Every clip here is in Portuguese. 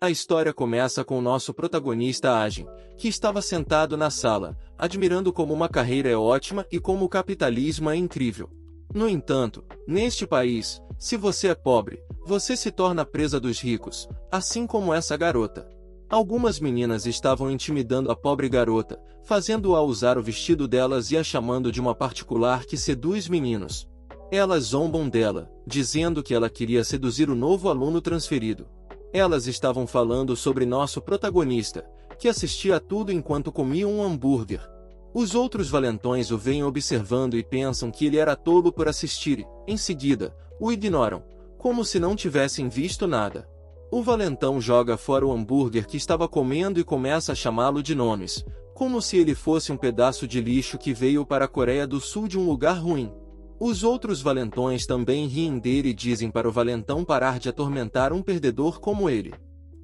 A história começa com o nosso protagonista Ajin, que estava sentado na sala, admirando como uma carreira é ótima e como o capitalismo é incrível. No entanto, neste país, se você é pobre, você se torna presa dos ricos, assim como essa garota. Algumas meninas estavam intimidando a pobre garota, fazendo-a usar o vestido delas e a chamando de uma particular que seduz meninos. Elas zombam dela, dizendo que ela queria seduzir o novo aluno transferido. Elas estavam falando sobre nosso protagonista, que assistia a tudo enquanto comia um hambúrguer. Os outros valentões o veem observando e pensam que ele era tolo por assistir, em seguida, o ignoram, como se não tivessem visto nada. O valentão joga fora o hambúrguer que estava comendo e começa a chamá-lo de nomes, como se ele fosse um pedaço de lixo que veio para a Coreia do Sul de um lugar ruim. Os outros valentões também riem dele e dizem para o valentão parar de atormentar um perdedor como ele.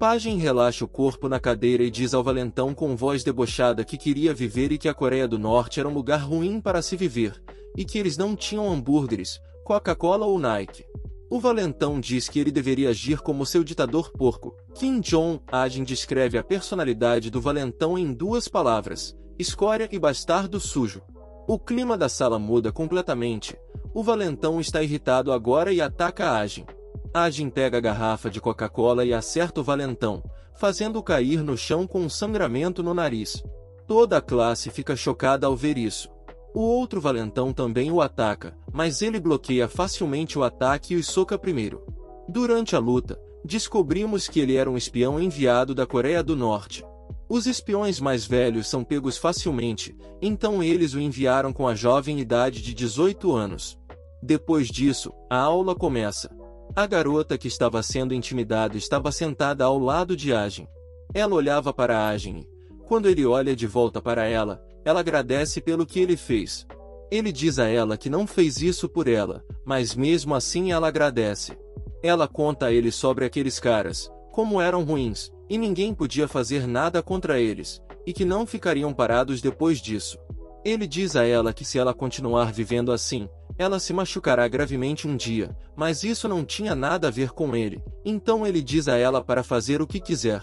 Pagem relaxa o corpo na cadeira e diz ao valentão com voz debochada que queria viver e que a Coreia do Norte era um lugar ruim para se viver, e que eles não tinham hambúrgueres, Coca-Cola ou Nike. O valentão diz que ele deveria agir como seu ditador porco. Kim Jong-un descreve a personalidade do valentão em 2 palavras: escória e bastardo sujo. O clima da sala muda completamente. O valentão está irritado agora e ataca Ajin. Ajin pega a garrafa de Coca-Cola e acerta o valentão, fazendo-o cair no chão com um sangramento no nariz. Toda a classe fica chocada ao ver isso. O outro valentão também o ataca, mas ele bloqueia facilmente o ataque e o soca primeiro. Durante a luta, descobrimos que ele era um espião enviado da Coreia do Norte. Os espiões mais velhos são pegos facilmente, então eles o enviaram com a jovem idade de 18 anos. Depois disso, a aula começa. A garota que estava sendo intimidada estava sentada ao lado de Ajin. Ela olhava para Ajin e, quando ele olha de volta para ela, ela agradece pelo que ele fez. Ele diz a ela que não fez isso por ela, mas mesmo assim ela agradece. Ela conta a ele sobre aqueles caras, como eram ruins, e ninguém podia fazer nada contra eles, e que não ficariam parados depois disso. Ele diz a ela que se ela continuar vivendo assim, ela se machucará gravemente um dia, mas isso não tinha nada a ver com ele, então ele diz a ela para fazer o que quiser.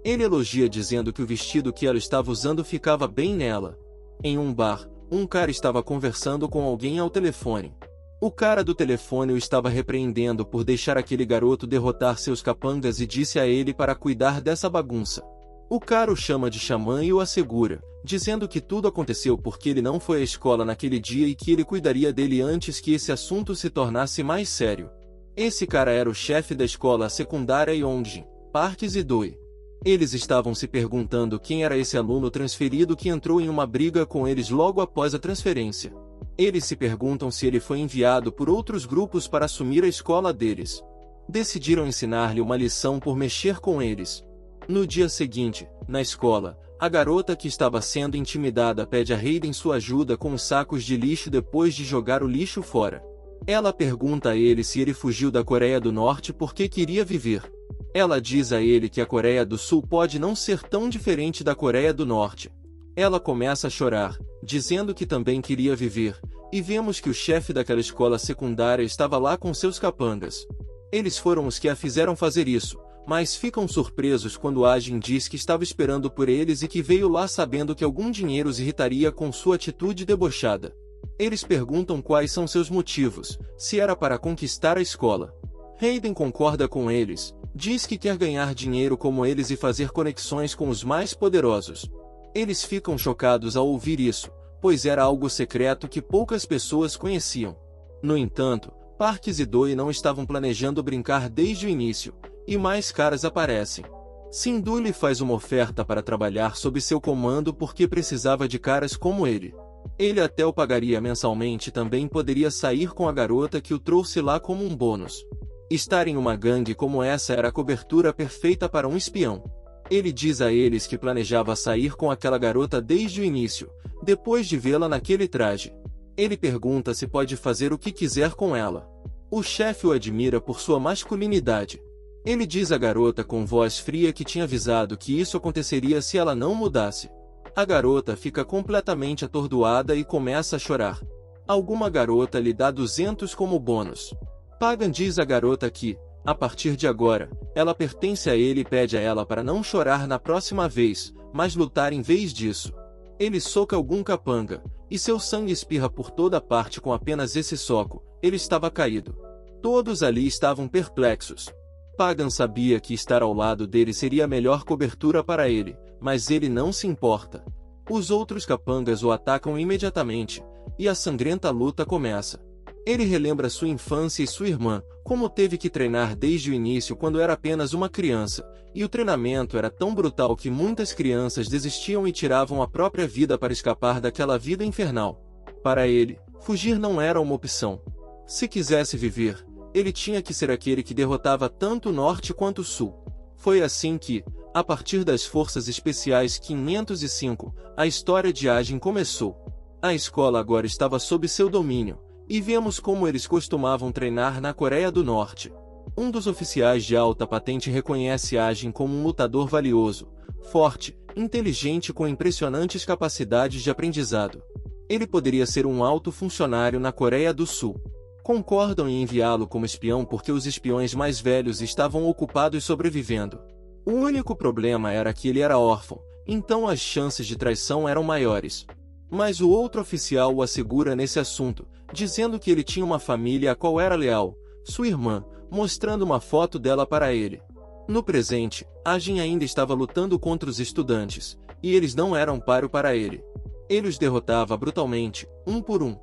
Ele elogia dizendo que o vestido que ela estava usando ficava bem nela. Em um bar, um cara estava conversando com alguém ao telefone. O cara do telefone o estava repreendendo por deixar aquele garoto derrotar seus capangas e disse a ele para cuidar dessa bagunça. O cara o chama de xamã e o assegura, dizendo que tudo aconteceu porque ele não foi à escola naquele dia e que ele cuidaria dele antes que esse assunto se tornasse mais sério. Esse cara era o chefe da escola secundária Yongjin, Park Ji-doi. Eles estavam se perguntando quem era esse aluno transferido que entrou em uma briga com eles logo após a transferência. Eles se perguntam se ele foi enviado por outros grupos para assumir a escola deles. Decidiram ensinar-lhe uma lição por mexer com eles. No dia seguinte, na escola, a garota que estava sendo intimidada pede a Hayden sua ajuda com os sacos de lixo depois de jogar o lixo fora. Ela pergunta a ele se ele fugiu da Coreia do Norte porque queria viver. Ela diz a ele que a Coreia do Sul pode não ser tão diferente da Coreia do Norte. Ela começa a chorar, dizendo que também queria viver, e vemos que o chefe daquela escola secundária estava lá com seus capangas. Eles foram os que a fizeram fazer isso, mas ficam surpresos quando Ajin diz que estava esperando por eles e que veio lá sabendo que algum dinheiro os irritaria com sua atitude debochada. Eles perguntam quais são seus motivos, se era para conquistar a escola. Hayden concorda com eles. Diz que quer ganhar dinheiro como eles e fazer conexões com os mais poderosos. Eles ficam chocados ao ouvir isso, pois era algo secreto que poucas pessoas conheciam. No entanto, Park e Doi não estavam planejando brincar desde o início, e mais caras aparecem. Sindhu lhe faz uma oferta para trabalhar sob seu comando porque precisava de caras como ele. Ele até o pagaria mensalmente e também poderia sair com a garota que o trouxe lá como um bônus. Estar em uma gangue como essa era a cobertura perfeita para um espião. Ele diz a eles que planejava sair com aquela garota desde o início, depois de vê-la naquele traje. Ele pergunta se pode fazer o que quiser com ela. O chefe o admira por sua masculinidade. Ele diz à garota com voz fria que tinha avisado que isso aconteceria se ela não mudasse. A garota fica completamente atordoada e começa a chorar. Alguma garota lhe dá 200 como bônus. Pagan diz à garota que, A partir de agora, ela pertence a ele e pede a ela para não chorar na próxima vez, mas lutar em vez disso. Ele soca algum capanga, e seu sangue espirra por toda parte com apenas esse soco. Ele estava caído. Todos ali estavam perplexos. Pagan sabia que estar ao lado dele seria a melhor cobertura para ele, mas ele não se importa. Os outros capangas o atacam imediatamente, e a sangrenta luta começa. Ele relembra sua infância e sua irmã, como teve que treinar desde o início quando era apenas uma criança, e o treinamento era tão brutal que muitas crianças desistiam e tiravam a própria vida para escapar daquela vida infernal. Para ele, fugir não era uma opção. Se quisesse viver, ele tinha que ser aquele que derrotava tanto o norte quanto o sul. Foi assim que, a partir das Forças Especiais 505, a história de Ajin começou. A escola agora estava sob seu domínio, e vemos como eles costumavam treinar na Coreia do Norte. Um dos oficiais de alta patente reconhece Ajin como um lutador valioso, forte, inteligente com impressionantes capacidades de aprendizado. Ele poderia ser um alto funcionário na Coreia do Sul. Concordam em enviá-lo como espião porque os espiões mais velhos estavam ocupados sobrevivendo. O único problema era que ele era órfão, então as chances de traição eram maiores. Mas o outro oficial o assegura nesse assunto, dizendo que ele tinha uma família a qual era leal, sua irmã, mostrando uma foto dela para ele. No presente, Ajin ainda estava lutando contra os estudantes, e eles não eram páreo para ele. Ele os derrotava brutalmente, um por um.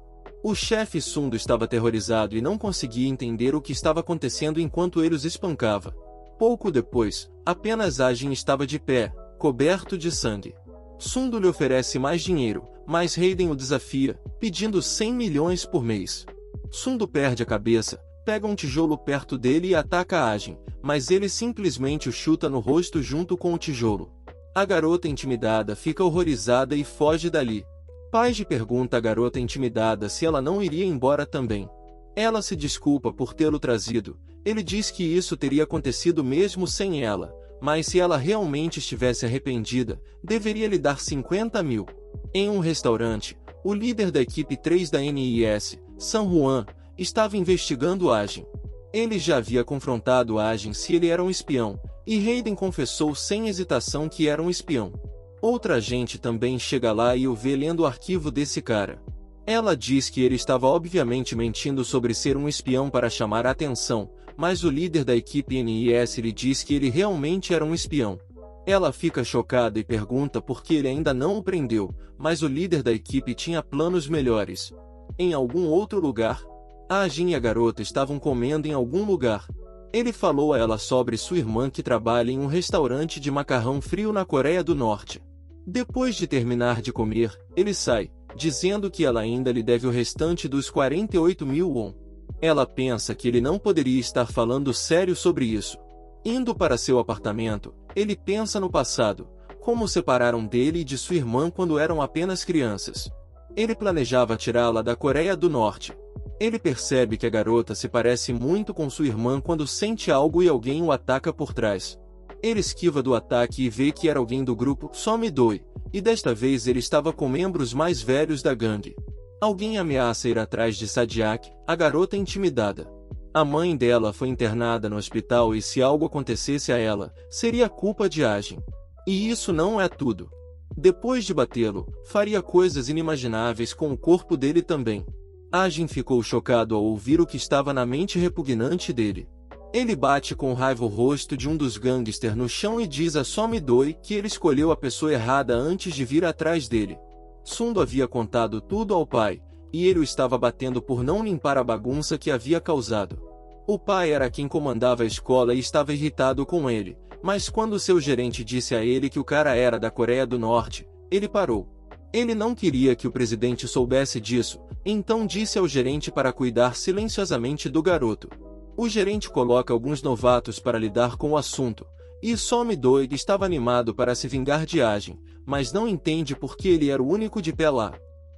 O chefe Sundo estava aterrorizado e não conseguia entender o que estava acontecendo enquanto ele os espancava. Pouco depois, apenas Ajin estava de pé, coberto de sangue. Sundo lhe oferece mais dinheiro, mas Raiden o desafia, pedindo 100 milhões por mês. Sundo perde a cabeça, pega um tijolo perto dele e ataca Ajin, mas ele simplesmente o chuta no rosto junto com o tijolo. A garota intimidada fica horrorizada e foge dali. Paige pergunta à garota intimidada se ela não iria embora também. Ela se desculpa por tê-lo trazido. Ele diz que isso teria acontecido mesmo sem ela, mas se ela realmente estivesse arrependida, deveria lhe dar 50 mil. Em um restaurante, o líder da equipe 3 da NIS, San Juan, estava investigando Ajin. Ele já havia confrontado Ajin se ele era um espião, e Raiden confessou sem hesitação que era um espião. Outra agente também chega lá e o vê lendo o arquivo desse cara. Ela diz que ele estava obviamente mentindo sobre ser um espião para chamar a atenção, mas o líder da equipe NIS lhe diz que ele realmente era um espião. Ela fica chocada e pergunta por que ele ainda não o prendeu, mas o líder da equipe tinha planos melhores. Em algum outro lugar, Ajin e a garota estavam comendo em algum lugar. Ele falou a ela sobre sua irmã que trabalha em um restaurante de macarrão frio na Coreia do Norte. Depois de terminar de comer, ele sai, dizendo que ela ainda lhe deve o restante dos 48 mil won. Ela pensa que ele não poderia estar falando sério sobre isso. Indo para seu apartamento, ele pensa no passado, como separaram dele e de sua irmã quando eram apenas crianças. Ele planejava tirá-la da Coreia do Norte. Ele percebe que a garota se parece muito com sua irmã quando sente algo e alguém o ataca por trás. Ele esquiva do ataque e vê que era alguém do grupo Somidoi, e desta vez ele estava com membros mais velhos da gangue. Alguém ameaça ir atrás de Sadiak, a garota intimidada. A mãe dela foi internada no hospital e se algo acontecesse a ela, seria culpa de Ajin. E isso não é tudo. Depois de batê-lo, faria coisas inimagináveis com o corpo dele também. Ajin ficou chocado ao ouvir o que estava na mente repugnante dele. Ele bate com raiva o rosto de um dos gangsters no chão e diz a Somidoi que ele escolheu a pessoa errada antes de vir atrás dele. Sundo havia contado tudo ao pai, e ele o estava batendo por não limpar a bagunça que havia causado. O pai era quem comandava a escola e estava irritado com ele, mas quando seu gerente disse a ele que o cara era da Coreia do Norte, ele parou. Ele não queria que o presidente soubesse disso, então disse ao gerente para cuidar silenciosamente do garoto. O gerente coloca alguns novatos para lidar com o assunto, e Somidoi estava animado para se vingar de Ajin, mas não entende por que ele era o único de pé lá.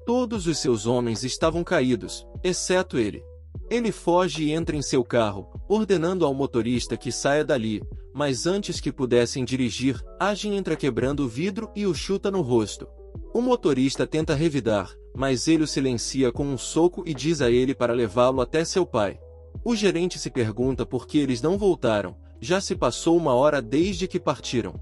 Todos os seus homens estavam caídos, exceto ele. Ele foge e entra em seu carro, ordenando ao motorista que saia dali, mas antes que pudessem dirigir, Ajin entra quebrando o vidro e o chuta no rosto. O motorista tenta revidar, mas ele o silencia com um soco e diz a ele para levá-lo até seu pai. O gerente se pergunta por que eles não voltaram, já se passou 1 hora desde que partiram.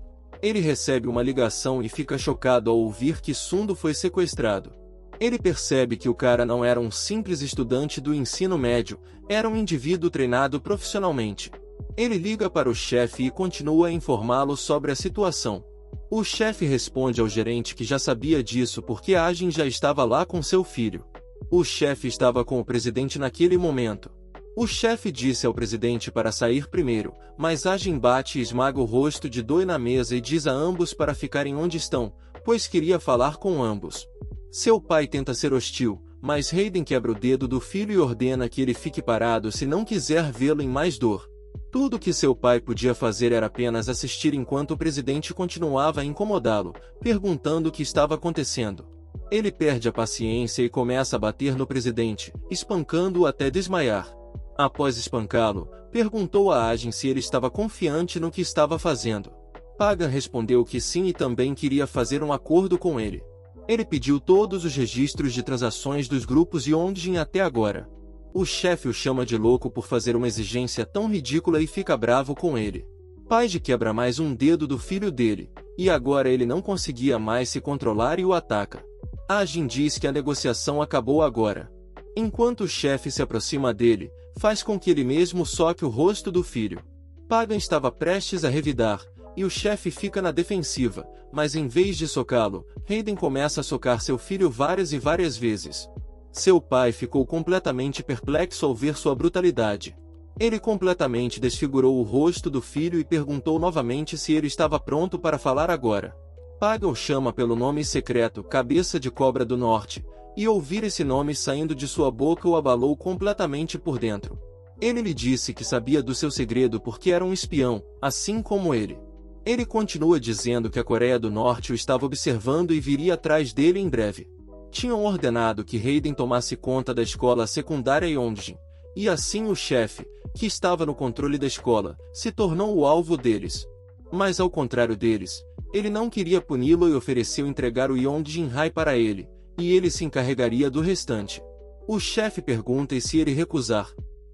Ele recebe uma ligação e fica chocado ao ouvir que Sundo foi sequestrado. Ele percebe que o cara não era um simples estudante do ensino médio, era um indivíduo treinado profissionalmente. Ele liga para o chefe e continua a informá-lo sobre a situação. O chefe responde ao gerente que já sabia disso porque Agin já estava lá com seu filho. O chefe estava com o presidente naquele momento. O chefe disse ao presidente para sair primeiro, mas Agin bate e esmaga o rosto de Doi na mesa e diz a ambos para ficarem onde estão, pois queria falar com ambos. Seu pai tenta ser hostil, mas Hayden quebra o dedo do filho e ordena que ele fique parado se não quiser vê-lo em mais dor. Tudo que seu pai podia fazer era apenas assistir enquanto o presidente continuava a incomodá-lo, perguntando o que estava acontecendo. Ele perde a paciência e começa a bater no presidente, espancando-o até desmaiar. Após espancá-lo, perguntou a Agin se ele estava confiante no que estava fazendo. Pagan respondeu que sim e também queria fazer um acordo com ele. Ele pediu todos os registros de transações dos grupos Yongjin até agora. O chefe o chama de louco por fazer uma exigência tão ridícula e fica bravo com ele. Paige quebra mais um dedo do filho dele, e agora ele não conseguia mais se controlar e o ataca. Agin diz que a negociação acabou agora. Enquanto o chefe se aproxima dele, faz com que ele mesmo soque o rosto do filho. Pagan estava prestes a revidar, e o chefe fica na defensiva, mas em vez de socá-lo, Hayden começa a socar seu filho várias e várias vezes. Seu pai ficou completamente perplexo ao ver sua brutalidade. Ele completamente desfigurou o rosto do filho e perguntou novamente se ele estava pronto para falar agora. Pagan o chama pelo nome secreto Cabeça de Cobra do Norte, e ouvir esse nome saindo de sua boca o abalou completamente por dentro. Ele lhe disse que sabia do seu segredo porque era um espião, assim como ele. Ele continua dizendo que a Coreia do Norte o estava observando e viria atrás dele em breve. Tinham ordenado que Hayden tomasse conta da escola secundária Yongjin, e assim o chefe, que estava no controle da escola, se tornou o alvo deles. Mas ao contrário deles, ele não queria puni-lo e ofereceu entregar o Yongjin High para ele, e ele se encarregaria do restante. O chefe pergunta e se ele recusar.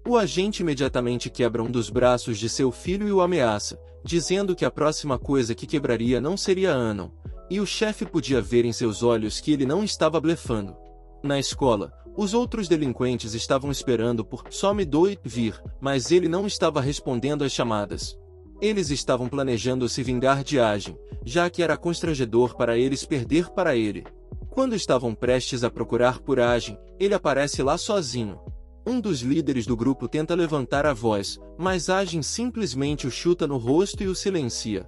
O agente imediatamente quebra um dos braços de seu filho e o ameaça, dizendo que a próxima coisa que quebraria não seria Anon, e o chefe podia ver em seus olhos que ele não estava blefando. Na escola, os outros delinquentes estavam esperando por Some-doi vir, mas ele não estava respondendo às chamadas. Eles estavam planejando se vingar de Agin, já que era constrangedor para eles perder para ele. Quando estavam prestes a procurar por Agin, ele aparece lá sozinho. Um dos líderes do grupo tenta levantar a voz, mas Agin simplesmente o chuta no rosto e o silencia.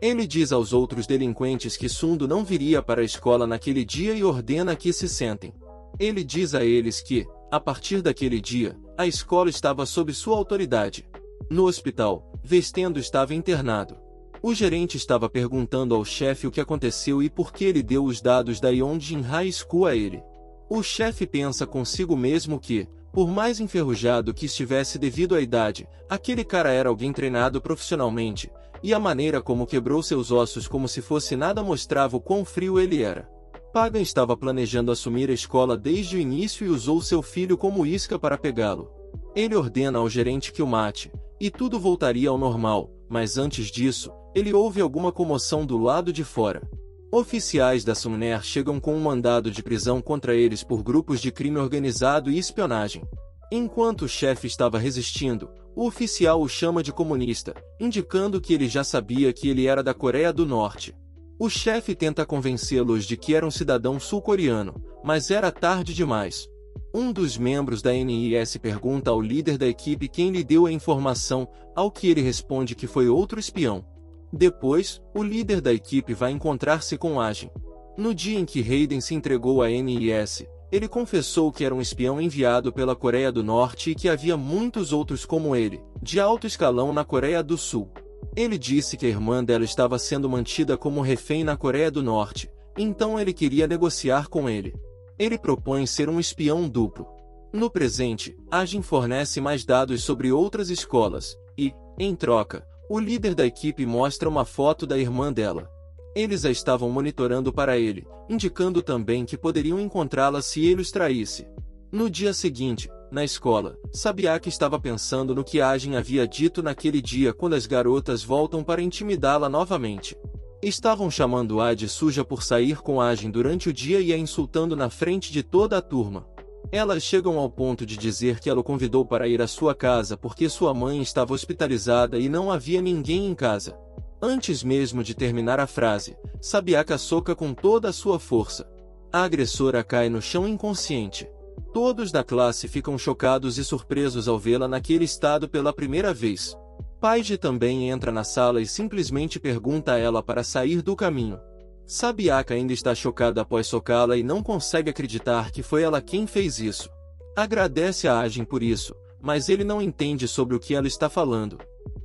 Ele diz aos outros delinquentes que Sundo não viria para a escola naquele dia e ordena que se sentem. Ele diz a eles que, a partir daquele dia, a escola estava sob sua autoridade. No hospital, Vestendo estava internado. O gerente estava perguntando ao chefe o que aconteceu e por que ele deu os dados da Yongjin High School a ele. O chefe pensa consigo mesmo que, por mais enferrujado que estivesse devido à idade, aquele cara era alguém treinado profissionalmente, e a maneira como quebrou seus ossos como se fosse nada mostrava o quão frio ele era. Pagan estava planejando assumir a escola desde o início e usou seu filho como isca para pegá-lo. Ele ordena ao gerente que o mate, e tudo voltaria ao normal, mas antes disso, ele ouve alguma comoção do lado de fora. Oficiais da Sumner chegam com um mandado de prisão contra eles por grupos de crime organizado e espionagem. Enquanto o chefe estava resistindo, o oficial o chama de comunista, indicando que ele já sabia que ele era da Coreia do Norte. O chefe tenta convencê-los de que era um cidadão sul-coreano, mas era tarde demais. Um dos membros da NIS pergunta ao líder da equipe quem lhe deu a informação, ao que ele responde que foi outro espião. Depois, o líder da equipe vai encontrar-se com Agin. No dia em que Hayden se entregou à NIS, ele confessou que era um espião enviado pela Coreia do Norte e que havia muitos outros como ele, de alto escalão na Coreia do Sul. Ele disse que a irmã dela estava sendo mantida como refém na Coreia do Norte, então ele queria negociar com ele. Ele propõe ser um espião duplo. No presente, Agin fornece mais dados sobre outras escolas, e, em troca, o líder da equipe mostra uma foto da irmã dela. Eles a estavam monitorando para ele, indicando também que poderiam encontrá-la se ele os traísse. No dia seguinte, Na escola, Sabiak estava pensando no que Ajin havia dito naquele dia quando as garotas voltam para intimidá-la novamente. Estavam chamando-a de suja por sair com Ajin durante o dia e a insultando na frente de toda a turma. Elas chegam ao ponto de dizer que ela o convidou para ir à sua casa porque sua mãe estava hospitalizada e não havia ninguém em casa. Antes mesmo de terminar a frase, Sabiak a soca com toda a sua força. A agressora cai no chão inconsciente. Todos da classe ficam chocados e surpresos ao vê-la naquele estado pela primeira vez. Paige também entra na sala e simplesmente pergunta a ela para sair do caminho. Sabiak ainda está chocada após socá-la e não consegue acreditar que foi ela quem fez isso. Agradece a Ajin por isso, mas ele não entende sobre o que ela está falando.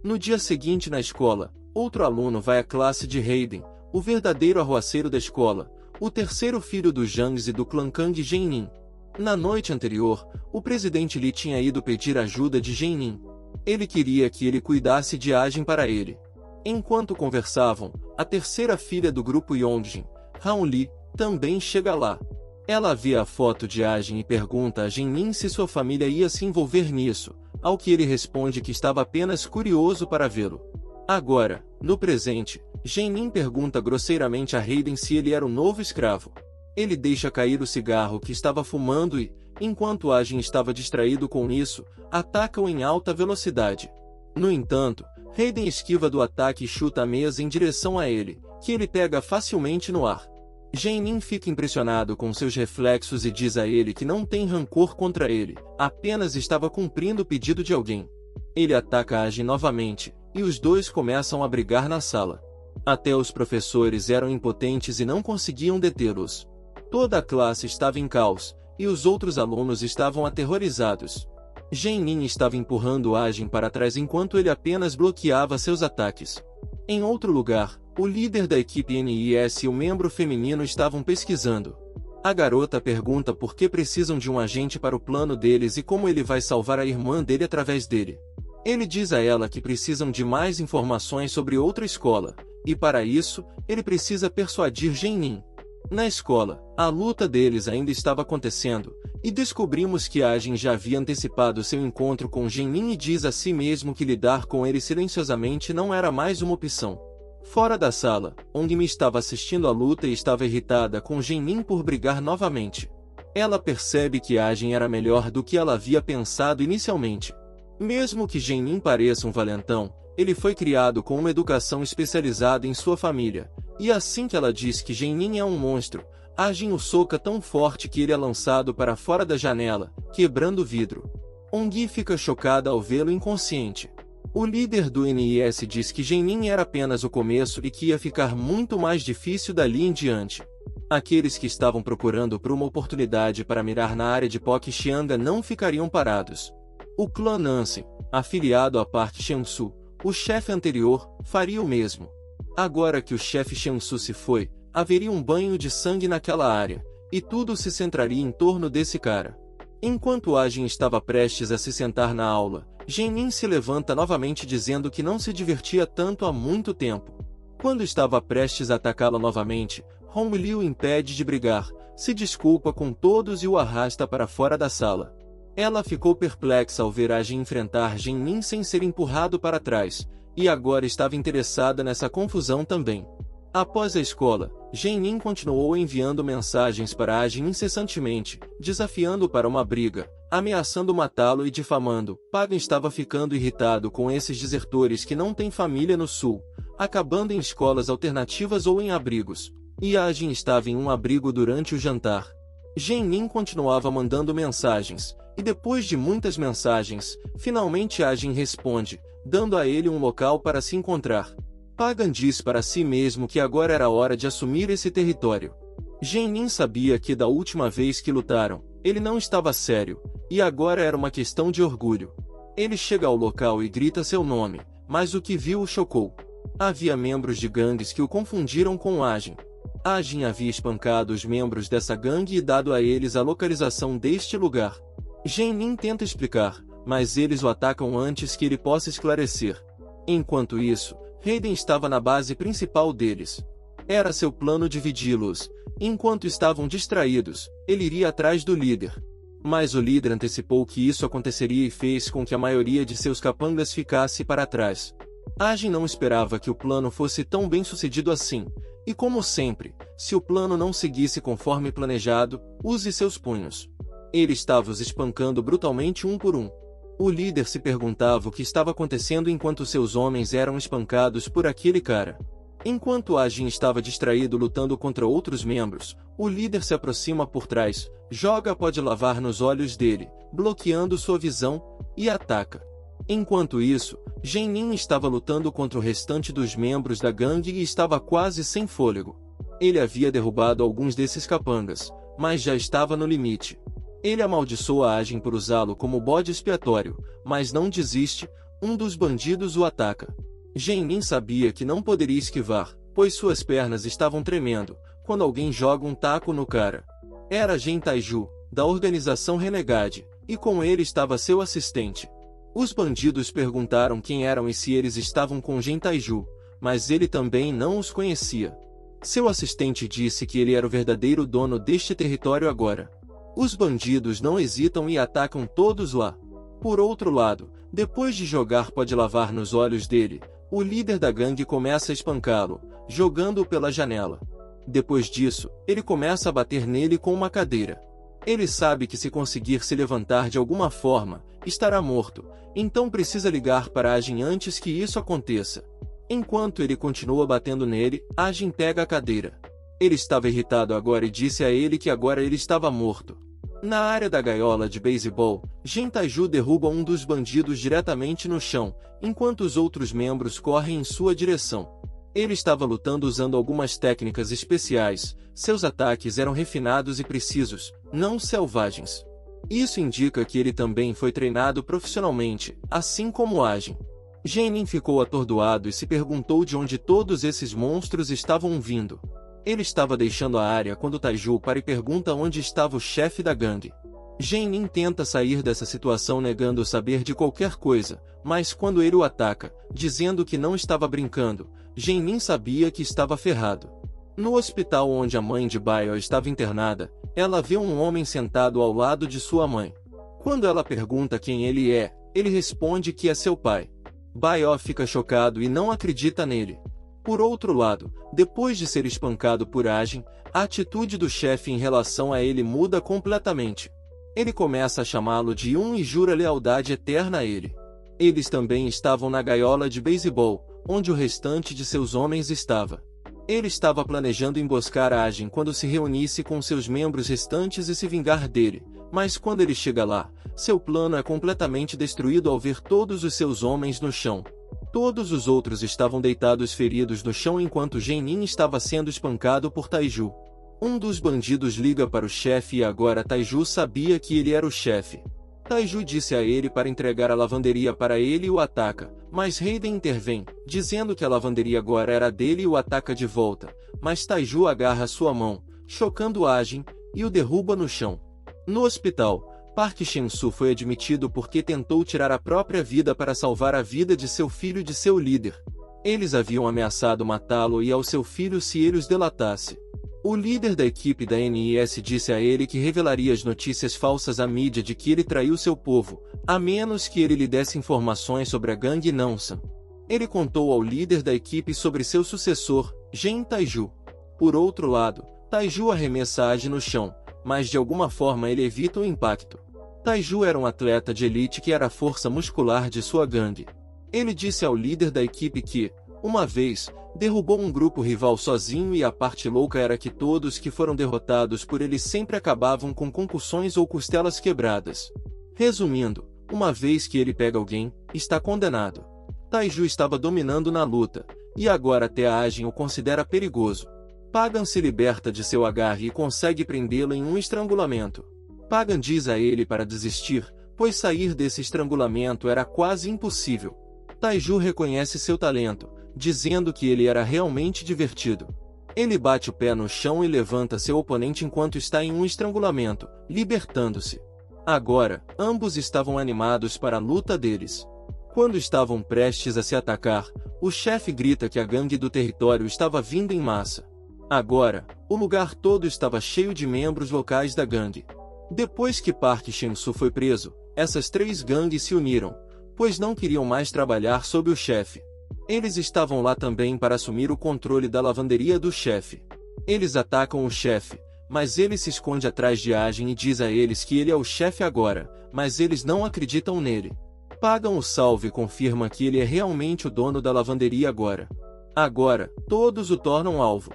No dia seguinte na escola, outro aluno vai à classe de Hayden, o verdadeiro arruaceiro da escola, o terceiro filho do Jangs e do clã Kang Jenin. Na noite anterior, o presidente Lee tinha ido pedir ajuda de Jenin. Ele queria que ele cuidasse de Ajin para ele. Enquanto conversavam, a terceira filha do grupo Yongjin, Han Lee, também chega lá. Ela vê a foto de Ajin e pergunta a Jenin se sua família ia se envolver nisso, ao que ele responde que estava apenas curioso para vê-lo. Agora, no presente, Jenin pergunta grosseiramente a Hayden se ele era o novo escravo. Ele deixa cair o cigarro que estava fumando e, enquanto Ajin estava distraído com isso, ataca-o em alta velocidade. No entanto, Hayden esquiva do ataque e chuta a mesa em direção a ele, que ele pega facilmente no ar. Jenin fica impressionado com seus reflexos e diz a ele que não tem rancor contra ele, apenas estava cumprindo o pedido de alguém. Ele ataca Ajin novamente, e os dois começam a brigar na sala. Até os professores eram impotentes e não conseguiam detê-los. Toda a classe estava em caos, e os outros alunos estavam aterrorizados. Jenin estava empurrando Ajin para trás enquanto ele apenas bloqueava seus ataques. Em outro lugar, o líder da equipe NIS e o membro feminino estavam pesquisando. A garota pergunta por que precisam de um agente para o plano deles e como ele vai salvar a irmã dele através dele. Ele diz a ela que precisam de mais informações sobre outra escola, e para isso, ele precisa persuadir Jenin. Na escola, a luta deles ainda estava acontecendo, e descobrimos que Ajin já havia antecipado seu encontro com Jenin e diz a si mesmo que lidar com ele silenciosamente não era mais uma opção. Fora da sala, Ongmi estava assistindo a luta e estava irritada com Jenin por brigar novamente. Ela percebe que Ajin era melhor do que ela havia pensado inicialmente. Mesmo que Jenin pareça um valentão, ele foi criado com uma educação especializada em sua família, e assim que ela diz que Jenin é um monstro, Ajin o soca tão forte que ele é lançado para fora da janela, quebrando o vidro. Ongmi fica chocada ao vê-lo inconsciente. O líder do NIS diz que Jenin era apenas o começo e que ia ficar muito mais difícil dali em diante. Aqueles que estavam procurando por uma oportunidade para mirar na área de Poque Xianga não ficariam parados. O clã Nansen, afiliado a Park Shensu, o chefe anterior, faria o mesmo. Agora que o chefe Shensu se foi, haveria um banho de sangue naquela área, e tudo se centraria em torno desse cara. Enquanto Ajin estava prestes a se sentar na aula, Jenin se levanta novamente dizendo que não se divertia tanto há muito tempo. Quando estava prestes a atacá-la novamente, Hong Li o impede de brigar, se desculpa com todos e o arrasta para fora da sala. Ela ficou perplexa ao ver Ajin enfrentar Jenin sem ser empurrado para trás, e agora estava interessada nessa confusão também. Após a escola, Jenin continuou enviando mensagens para Ajin incessantemente, desafiando-o para uma briga, ameaçando matá-lo e difamando. Pagan estava ficando irritado com esses desertores que não têm família no sul, acabando em escolas alternativas ou em abrigos. E Ajin estava em um abrigo durante o jantar. Jenin continuava mandando mensagens, e depois de muitas mensagens, finalmente Ajin responde, dando a ele um local para se encontrar. Pagan diz para si mesmo que agora era hora de assumir esse território. Jenin sabia que da última vez que lutaram, ele não estava sério, e agora era uma questão de orgulho. Ele chega ao local e grita seu nome, mas o que viu o chocou. Havia membros de gangues que o confundiram com Ajin. Ajin havia espancado os membros dessa gangue e dado a eles a localização deste lugar. Jenin tenta explicar, mas eles o atacam antes que ele possa esclarecer. Enquanto isso, Hayden estava na base principal deles. Era seu plano dividi-los. Enquanto estavam distraídos, ele iria atrás do líder. Mas o líder antecipou que isso aconteceria e fez com que a maioria de seus capangas ficasse para trás. Ajin não esperava que o plano fosse tão bem sucedido assim, e como sempre, se o plano não seguisse conforme planejado, use seus punhos. Ele estava os espancando brutalmente um por um. O líder se perguntava o que estava acontecendo enquanto seus homens eram espancados por aquele cara. Enquanto Ajin estava distraído lutando contra outros membros, o líder se aproxima por trás, joga pó de lavar nos olhos dele, bloqueando sua visão, e ataca. Enquanto isso, Genin estava lutando contra o restante dos membros da gangue e estava quase sem fôlego. Ele havia derrubado alguns desses capangas, mas já estava no limite. Ele amaldiçoa Ajin por usá-lo como bode expiatório, mas não desiste, um dos bandidos o ataca. Genin sabia que não poderia esquivar, pois suas pernas estavam tremendo, quando alguém joga um taco no cara. Era Gen Taiju, da organização Renegade, e com ele estava seu assistente. Os bandidos perguntaram quem eram e se eles estavam com Gen Taiju, mas ele também não os conhecia. Seu assistente disse que ele era o verdadeiro dono deste território agora. Os bandidos não hesitam e atacam todos lá. Por outro lado, depois de jogar pó de lavar nos olhos dele, o líder da gangue começa a espancá-lo, jogando-o pela janela. Depois disso, ele começa a bater nele com uma cadeira. Ele sabe que se conseguir se levantar de alguma forma, estará morto, então precisa ligar para Ajin antes que isso aconteça. Enquanto ele continua batendo nele, Ajin pega a cadeira. Ele estava irritado agora e disse a ele que agora ele estava morto. Na área da gaiola de beisebol, Gen Taiju derruba um dos bandidos diretamente no chão, enquanto os outros membros correm em sua direção. Ele estava lutando usando algumas técnicas especiais, seus ataques eram refinados e precisos, não selvagens. Isso indica que ele também foi treinado profissionalmente, assim como Ajin. Genin ficou atordoado e se perguntou de onde todos esses monstros estavam vindo. Ele estava deixando a área quando Taiju para e pergunta onde estava o chefe da gangue. Genin tenta sair dessa situação negando saber de qualquer coisa, mas quando ele o ataca, dizendo que não estava brincando, Genin sabia que estava ferrado. No hospital onde a mãe de Baio estava internada, ela vê um homem sentado ao lado de sua mãe. Quando ela pergunta quem ele é, ele responde que é seu pai. Baio fica chocado e não acredita nele. Por outro lado, depois de ser espancado por Ajin, a atitude do chefe em relação a ele muda completamente. Ele começa a chamá-lo de e jura lealdade eterna a ele. Eles também estavam na gaiola de beisebol, onde o restante de seus homens estava. Ele estava planejando emboscar Ajin quando se reunisse com seus membros restantes e se vingar dele, mas quando ele chega lá, seu plano é completamente destruído ao ver todos os seus homens no chão. Todos os outros estavam deitados feridos no chão enquanto Genin estava sendo espancado por Taiju. Um dos bandidos liga para o chefe e agora Taiju sabia que ele era o chefe. Taiju disse a ele para entregar a lavanderia para ele e o ataca, mas Raiden intervém, dizendo que a lavanderia agora era dele e o ataca de volta, mas Taiju agarra sua mão, chocando Ajin, e o derruba no chão. No hospital, Park Shin-su foi admitido porque tentou tirar a própria vida para salvar a vida de seu filho e de seu líder. Eles haviam ameaçado matá-lo e ao seu filho se ele os delatasse. O líder da equipe da NIS disse a ele que revelaria as notícias falsas à mídia de que ele traiu seu povo, a menos que ele lhe desse informações sobre a gangue Nansan. Ele contou ao líder da equipe sobre seu sucessor, Gen Taiju. Por outro lado, Taiju arremessa Ajin no chão, mas de alguma forma ele evita o impacto. Taiju era um atleta de elite que era a força muscular de sua gangue. Ele disse ao líder da equipe que, uma vez, derrubou um grupo rival sozinho e a parte louca era que todos que foram derrotados por ele sempre acabavam com concussões ou costelas quebradas. Resumindo, uma vez que ele pega alguém, está condenado. Taiju estava dominando na luta, e agora até Ajin o considera perigoso. Pagan se liberta de seu agarre e consegue prendê-lo em um estrangulamento. Pagan diz a ele para desistir, pois sair desse estrangulamento era quase impossível. Taiju reconhece seu talento, dizendo que ele era realmente divertido. Ele bate o pé no chão e levanta seu oponente enquanto está em um estrangulamento, libertando-se. Agora, ambos estavam animados para a luta deles. Quando estavam prestes a se atacar, o chefe grita que a gangue do território estava vindo em massa. Agora, o lugar todo estava cheio de membros locais da gangue. Depois que Park Chan-soo foi preso, essas três gangues se uniram, pois não queriam mais trabalhar sob o chefe. Eles estavam lá também para assumir o controle da lavanderia do chefe. Eles atacam o chefe, mas ele se esconde atrás de Ajin e diz a eles que ele é o chefe agora, mas eles não acreditam nele. Pagam o salve e confirma que ele é realmente o dono da lavanderia agora. Agora, todos o tornam alvo.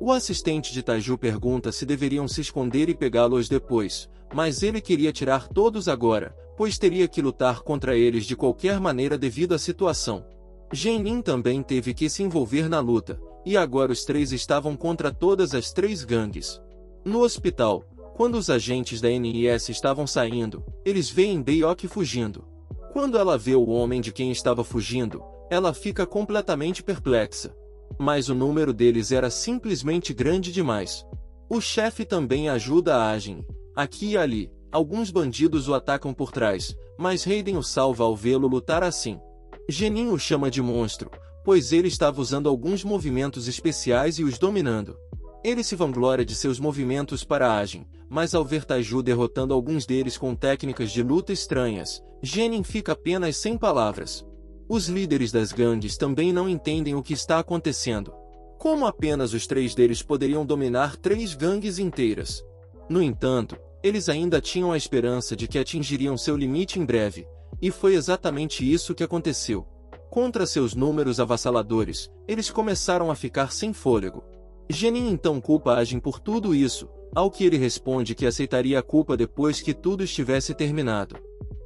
O assistente de Taiju pergunta se deveriam se esconder e pegá-los depois, mas ele queria tirar todos agora, pois teria que lutar contra eles de qualquer maneira devido à situação. Genin também teve que se envolver na luta, e agora os três estavam contra todas as três gangues. No hospital, quando os agentes da NIS estavam saindo, eles veem Baek fugindo. Quando ela vê o homem de quem estava fugindo, ela fica completamente perplexa. Mas o número deles era simplesmente grande demais. O chefe também ajuda a Ajin. Aqui e ali, alguns bandidos o atacam por trás, mas Raiden o salva ao vê-lo lutar assim. Genin o chama de monstro, pois ele estava usando alguns movimentos especiais e os dominando. Ele se vangloria de seus movimentos para Ajin, mas ao ver Taiju derrotando alguns deles com técnicas de luta estranhas, Genin fica apenas sem palavras. Os líderes das gangues também não entendem o que está acontecendo. Como apenas os três deles poderiam dominar três gangues inteiras? No entanto, eles ainda tinham a esperança de que atingiriam seu limite em breve, e foi exatamente isso que aconteceu. Contra seus números avassaladores, eles começaram a ficar sem fôlego. Genin então culpa Ajin por tudo isso, ao que ele responde que aceitaria a culpa depois que tudo estivesse terminado.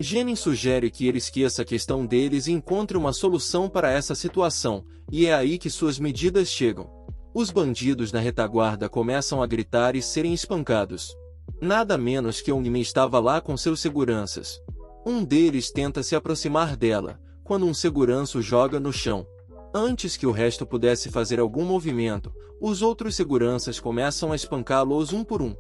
Genin sugere que ele esqueça a questão deles e encontre uma solução para essa situação, e é aí que suas medidas chegam. Os bandidos na retaguarda começam a gritar e serem espancados. Nada menos que Ongmi estava lá com seus seguranças. Um deles tenta se aproximar dela, quando um segurança o joga no chão. Antes que o resto pudesse fazer algum movimento, os outros seguranças começam a espancá-los um por um.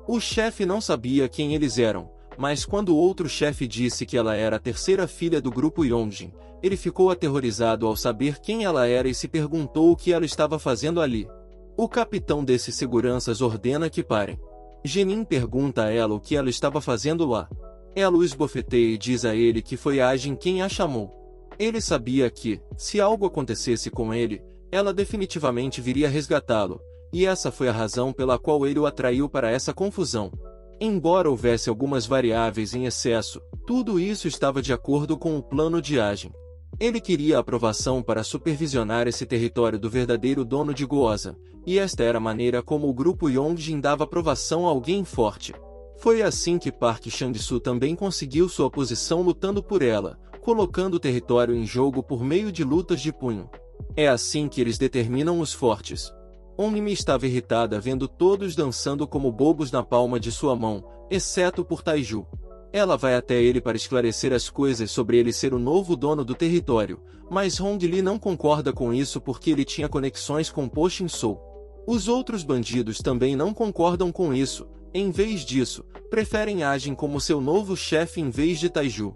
O chefe não sabia quem eles eram, mas quando o outro chefe disse que ela era a terceira filha do grupo Yongjin, ele ficou aterrorizado ao saber quem ela era e se perguntou o que ela estava fazendo ali. O capitão desses seguranças ordena que parem. Genin pergunta a ela o que ela estava fazendo lá. Ela o esbofeteia e diz a ele que foi Ajin quem a chamou. Ele sabia que, se algo acontecesse com ele, ela definitivamente viria resgatá-lo, e essa foi a razão pela qual ele o atraiu para essa confusão. Embora houvesse algumas variáveis em excesso, tudo isso estava de acordo com o plano de Ajin. Ele queria a aprovação para supervisionar esse território do verdadeiro dono de Goza, e esta era a maneira como o grupo Yongjin dava aprovação a alguém forte. Foi assim que Park Chan-soo também conseguiu sua posição lutando por ela, colocando o território em jogo por meio de lutas de punho. É assim que eles determinam os fortes. Ongmi estava irritada vendo todos dançando como bobos na palma de sua mão, exceto por Taiju. Ela vai até ele para esclarecer as coisas sobre ele ser o novo dono do território, mas Hong Li não concorda com isso porque ele tinha conexões com Po Shin-soo. Os outros bandidos também não concordam com isso, em vez disso, preferem Ajin como seu novo chefe em vez de Taiju.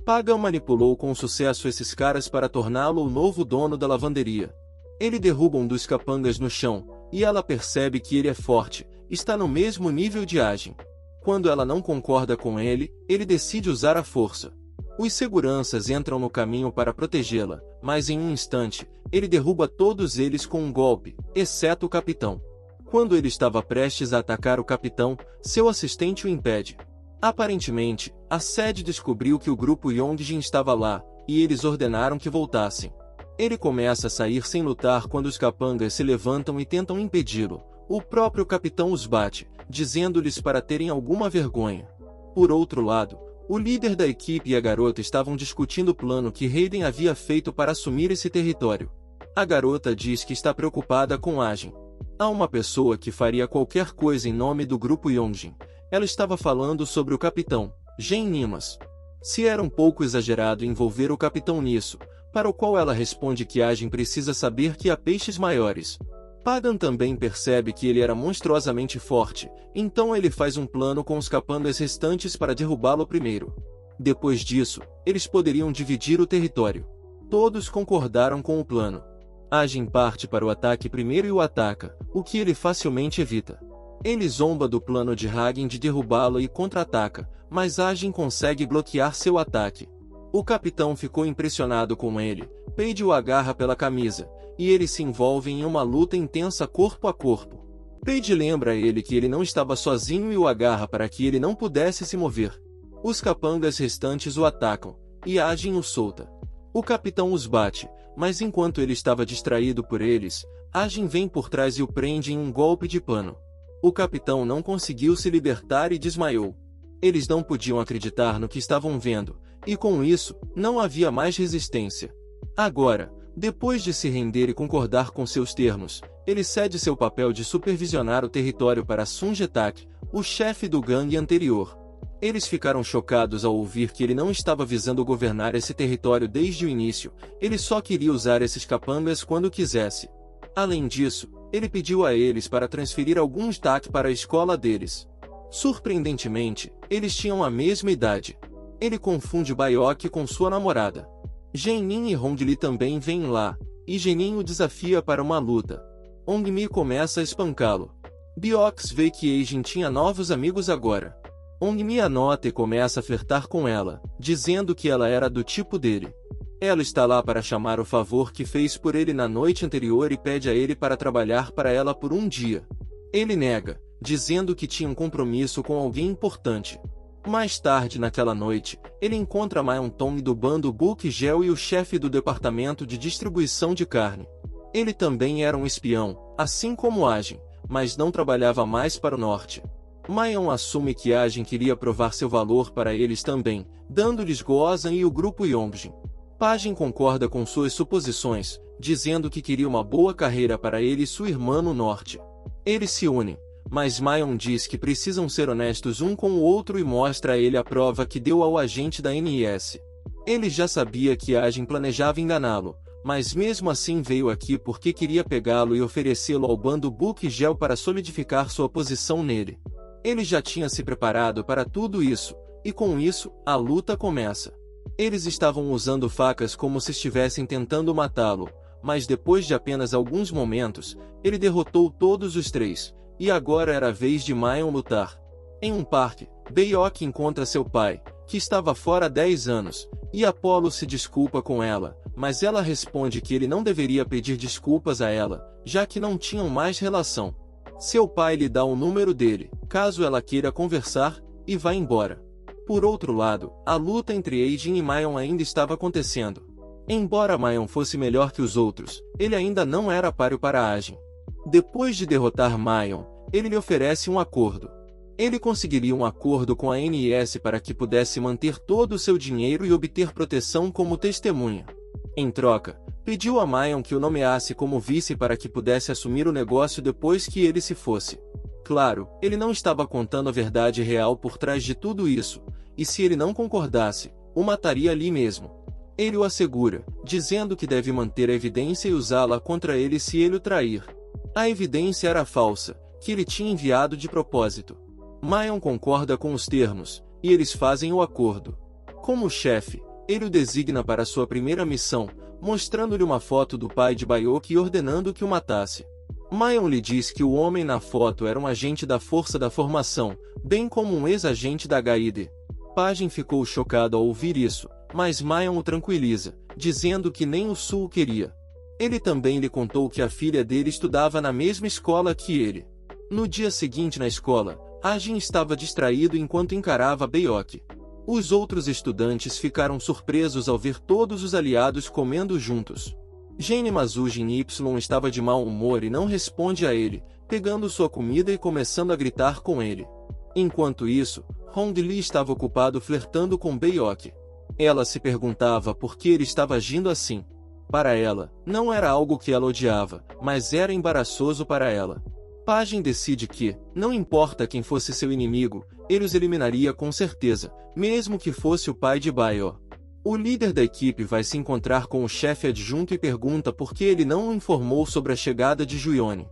Pagan manipulou com sucesso esses caras para torná-lo o novo dono da lavanderia. Ele derruba um dos capangas no chão, e ela percebe que ele é forte, está no mesmo nível de Ajin. Quando ela não concorda com ele, ele decide usar a força. Os seguranças entram no caminho para protegê-la, mas em um instante, ele derruba todos eles com um golpe, exceto o capitão. Quando ele estava prestes a atacar o capitão, seu assistente o impede. Aparentemente, a sede descobriu que o grupo Yongjin estava lá, e eles ordenaram que voltassem. Ele começa a sair sem lutar quando os capangas se levantam e tentam impedi-lo. O próprio capitão os bate, dizendo-lhes para terem alguma vergonha. Por outro lado, o líder da equipe e a garota estavam discutindo o plano que Raiden havia feito para assumir esse território. A garota diz que está preocupada com Ajin. Há uma pessoa que faria qualquer coisa em nome do grupo Yongjin. Ela estava falando sobre o capitão, Gen Nimas. Se era um pouco exagerado envolver o capitão nisso, para o qual ela responde que Ajin precisa saber que há peixes maiores. Pagan também percebe que ele era monstruosamente forte, então ele faz um plano com os capangas restantes para derrubá-lo primeiro. Depois disso, eles poderiam dividir o território. Todos concordaram com o plano. Ajin parte para o ataque primeiro e o ataca, o que ele facilmente evita. Ele zomba do plano de Hagen de derrubá-lo e contra-ataca, mas Agin consegue bloquear seu ataque. O capitão ficou impressionado com ele, Paige o agarra pela camisa, e eles se envolvem em uma luta intensa corpo a corpo. Paige lembra a ele que ele não estava sozinho e o agarra para que ele não pudesse se mover. Os capangas restantes o atacam, e Agin o solta. O capitão os bate, mas enquanto ele estava distraído por eles, Agin vem por trás e o prende em um golpe de pano. O capitão não conseguiu se libertar e desmaiou. Eles não podiam acreditar no que estavam vendo, e com isso, não havia mais resistência. Agora, depois de se render e concordar com seus termos, ele cede seu papel de supervisionar o território para Sun Getak, o chefe do gangue anterior. Eles ficaram chocados ao ouvir que ele não estava visando governar esse território desde o início, ele só queria usar esses capangas quando quisesse. Além disso, ele pediu a eles para transferir alguns Tak para a escola deles. Surpreendentemente, eles tinham a mesma idade. Ele confunde Baioque com sua namorada. Jenin e Hongli também vêm lá, e Jenin o desafia para uma luta. Ongmi começa a espancá-lo. Biox vê que Eijin tinha novos amigos agora. Ongmi anota e começa a flertar com ela, dizendo que ela era do tipo dele. Ela está lá para chamar o favor que fez por ele na noite anterior e pede a ele para trabalhar para ela por um dia. Ele nega, dizendo que tinha um compromisso com alguém importante. Mais tarde naquela noite, ele encontra Mayon Tong do bando Book Gel e o chefe do departamento de distribuição de carne. Ele também era um espião, assim como Agin, mas não trabalhava mais para o norte. Mayon assume que Agin queria provar seu valor para eles também, dando-lhes Goazan e o grupo Yongjin. Pagin concorda com suas suposições, dizendo que queria uma boa carreira para ele e sua irmã no norte. Eles se unem, mas Mayon diz que precisam ser honestos um com o outro e mostra a ele a prova que deu ao agente da NIS. Ele já sabia que Agin planejava enganá-lo, mas mesmo assim veio aqui porque queria pegá-lo e oferecê-lo ao bando Book Gel para solidificar sua posição nele. Ele já tinha se preparado para tudo isso, e com isso, a luta começa. Eles estavam usando facas como se estivessem tentando matá-lo, mas depois de apenas alguns momentos, ele derrotou todos os três, e agora era a vez de Mayon lutar. Em um parque, Baioque encontra seu pai, que estava fora há 10 anos, e Apollo se desculpa com ela, mas ela responde que ele não deveria pedir desculpas a ela, já que não tinham mais relação. Seu pai lhe dá o número dele, caso ela queira conversar, e vai embora. Por outro lado, a luta entre Eijin e Mayon ainda estava acontecendo. Embora Mayon fosse melhor que os outros, ele ainda não era páreo para Agin. Depois de derrotar Mayon, ele lhe oferece um acordo. Ele conseguiria um acordo com a NIS para que pudesse manter todo o seu dinheiro e obter proteção como testemunha. Em troca, pediu a Mayon que o nomeasse como vice para que pudesse assumir o negócio depois que ele se fosse. Claro, ele não estava contando a verdade real por trás de tudo isso, e se ele não concordasse, o mataria ali mesmo. Ele o assegura, dizendo que deve manter a evidência e usá-la contra ele se ele o trair. A evidência era falsa, que ele tinha enviado de propósito. Mayon concorda com os termos, e eles fazem o acordo. Como chefe, ele o designa para sua primeira missão, mostrando-lhe uma foto do pai de Baioque e ordenando que o matasse. Mayon lhe diz que o homem na foto era um agente da Força da Formação, bem como um ex-agente da HID. Pagin ficou chocado ao ouvir isso, mas Mayon o tranquiliza, dizendo que nem o Sul queria. Ele também lhe contou que a filha dele estudava na mesma escola que ele. No dia seguinte na escola, Agin estava distraído enquanto encarava Baioque. Os outros estudantes ficaram surpresos ao ver todos os aliados comendo juntos. Gene Mazujin Y estava de mau humor e não responde a ele, pegando sua comida e começando a gritar com ele. Enquanto isso, Hongli estava ocupado flertando com Baioque. Ela se perguntava por que ele estava agindo assim. Para ela, não era algo que ela odiava, mas era embaraçoso para ela. Pagin decide que, não importa quem fosse seu inimigo, ele os eliminaria com certeza, mesmo que fosse o pai de Baio. O líder da equipe vai se encontrar com o chefe adjunto e pergunta por que ele não o informou sobre a chegada de Juione.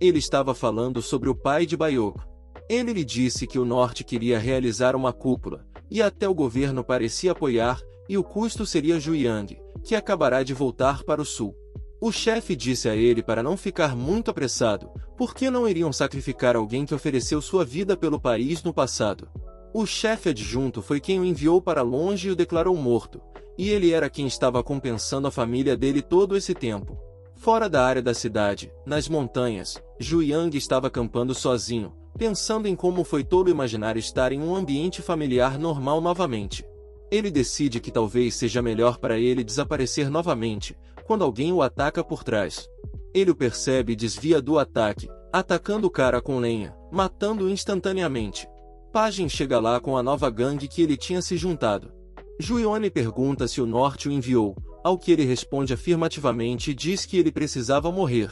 Ele estava falando sobre o pai de Baioque. Ele lhe disse que o norte queria realizar uma cúpula, e até o governo parecia apoiar, e o custo seria Juiyang, que acabará de voltar para o sul. O chefe disse a ele para não ficar muito apressado, Por que não iriam sacrificar alguém que ofereceu sua vida pelo país no passado? O chefe adjunto foi quem o enviou para longe e o declarou morto, e ele era quem estava compensando a família dele todo esse tempo. Fora da área da cidade, nas montanhas, Zhu Yang estava acampando sozinho, pensando em como foi tolo imaginar estar em um ambiente familiar normal novamente. Ele decide que talvez seja melhor para ele desaparecer novamente, quando alguém o ataca por trás. Ele o percebe e desvia do ataque, atacando o cara com lenha, matando-o instantaneamente. Pagem chega lá com a nova gangue que ele tinha se juntado. Juione pergunta se o norte o enviou, ao que ele responde afirmativamente e diz que ele precisava morrer.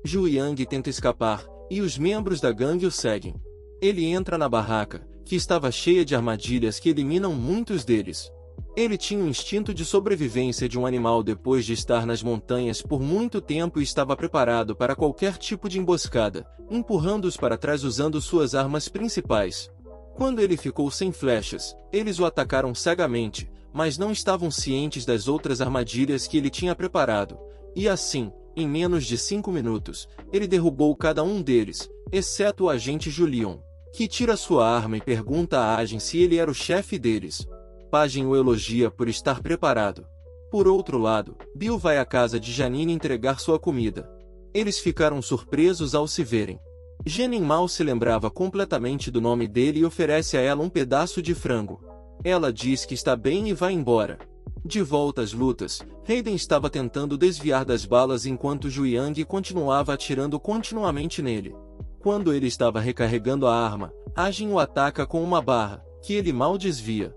Zhu Yang tenta escapar, e os membros da gangue o seguem. Ele entra na barraca, que estava cheia de armadilhas que eliminam muitos deles. Ele tinha o instinto de sobrevivência de um animal depois de estar nas montanhas por muito tempo e estava preparado para qualquer tipo de emboscada, empurrando-os para trás usando suas armas principais. Quando ele ficou sem flechas, eles o atacaram cegamente, mas não estavam cientes das outras armadilhas que ele tinha preparado, e assim, em menos de 5 minutos, ele derrubou cada um deles, exceto o agente Julion, que tira sua arma e pergunta a Agem se ele era o chefe deles. Pagem o elogia por estar preparado. Por outro lado, Bill vai à casa de Janine entregar sua comida. Eles ficaram surpresos ao se verem. Jenin mal se lembrava completamente do nome dele e oferece a ela um pedaço de frango. Ela diz que está bem e vai embora. De volta às lutas, Hayden estava tentando desviar das balas enquanto Zhu Yang continuava atirando continuamente nele. Quando ele estava recarregando a arma, Agem o ataca com uma barra, que ele mal desvia.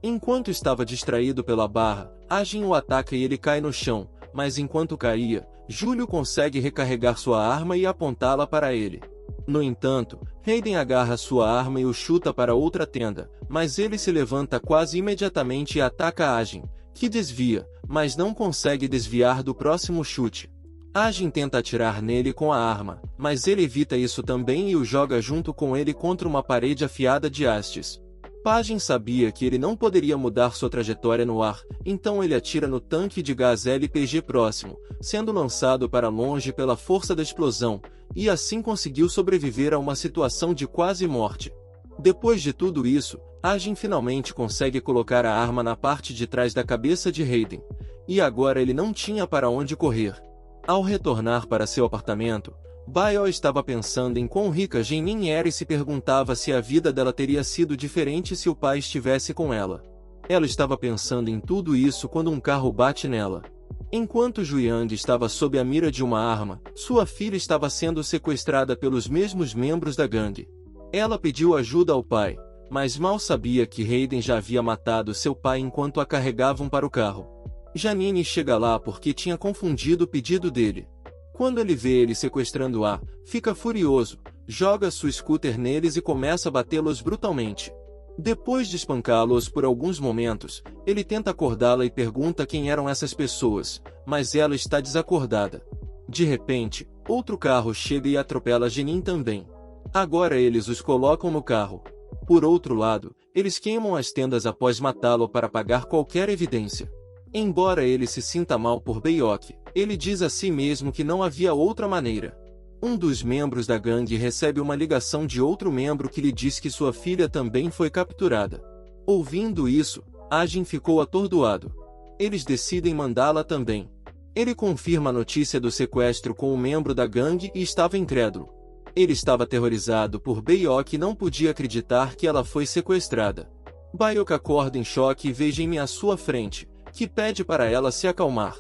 Enquanto estava distraído pela barra, Agem o ataca e ele cai no chão, mas enquanto caía, Júlio consegue recarregar sua arma e apontá-la para ele. No entanto, Hayden agarra sua arma e o chuta para outra tenda, mas ele se levanta quase imediatamente e ataca Agem, que desvia, mas não consegue desviar do próximo chute. Agem tenta atirar nele com a arma, mas ele evita isso também e o joga junto com ele contra uma parede afiada de hastes. Pagem sabia que ele não poderia mudar sua trajetória no ar, então ele atira no tanque de gás LPG próximo, sendo lançado para longe pela força da explosão, e assim conseguiu sobreviver a uma situação de quase morte. Depois de tudo isso, Agem finalmente consegue colocar a arma na parte de trás da cabeça de Hayden, e agora ele não tinha para onde correr. Ao retornar para seu apartamento, Baio estava pensando em quão rica Jenin era e se perguntava se a vida dela teria sido diferente se o pai estivesse com ela. Ela estava pensando em tudo isso quando um carro bate nela. Enquanto Zhu Yang estava sob a mira de uma arma, sua filha estava sendo sequestrada pelos mesmos membros da gangue. Ela pediu ajuda ao pai, mas mal sabia que Hayden já havia matado seu pai enquanto a carregavam para o carro. Janine chega lá porque tinha confundido o pedido dele. Quando ele vê ele sequestrando-a, fica furioso, joga sua scooter neles e começa a batê-los brutalmente. Depois de espancá-los por alguns momentos, ele tenta acordá-la e pergunta quem eram essas pessoas, mas ela está desacordada. De repente, outro carro chega e atropela Jenin também. Agora eles os colocam no carro. Por outro lado, eles queimam as tendas após matá-lo para apagar qualquer evidência. Embora ele se sinta mal por Baek, ele diz a si mesmo que não havia outra maneira. Um dos membros da gangue recebe uma ligação de outro membro que lhe diz que sua filha também foi capturada. Ouvindo isso, Agem ficou atordoado. Eles decidem mandá-la também. Ele confirma a notícia do sequestro com um membro da gangue e estava incrédulo. Ele estava aterrorizado por Baek e não podia acreditar que ela foi sequestrada. Baek acorda em choque e vê Jamie à sua frente, que pede para ela se acalmar.